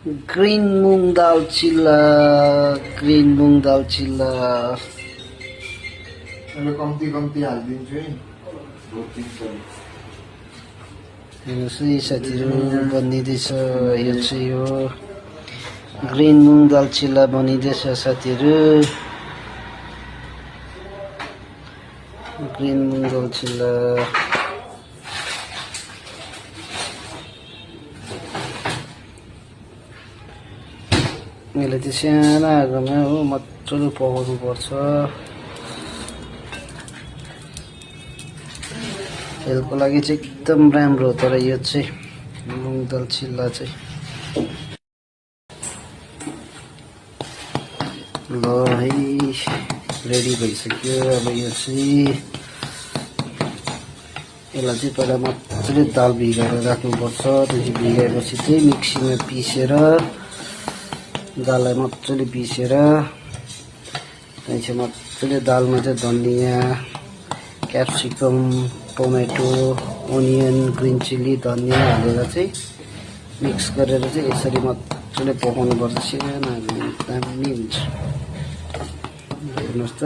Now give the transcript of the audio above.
Green मूंग दाल चिल्ला, green मूंग दाल चिल्ला। कम्ती कम्ती हालिदिन्छु है। हेर्नुहोस् है साथीहरू, बनिँदैछ। यो चाहिँ हो ग्रीन मूंग दाल चिल्ला बनिँदैछ साथीहरू। ग्रीन मूंग दाल चिल्ला। यसले चाहिँ सानो आगोमा हो मजाले पकाउनु पर्छ। हेल्थको लागि चाहिँ एकदम राम्रो हो। तर यो चाहिँ मुङ दाल चिल्ला चाहिँ ल है रेडी भइसक्यो। अब यो चाहिँ यसलाई चाहिँ पहिला मजाले दाल भिगाएर राख्नुपर्छ। त्यसपछि भिगाएपछि चाहिँ मिक्सीमा पिसेर दाललाई मजाले पिसेर त्यहाँपछि मजाले दालमा चाहिँ धनियाँ, capsicum, tomato, onion, green chilli, धनियाँ हालेर चाहिँ मिक्स गरेर चाहिँ यसरी मजाले पकाउनु पर्छ। सानो दामी हुन्छ। हेर्नुहोस् त।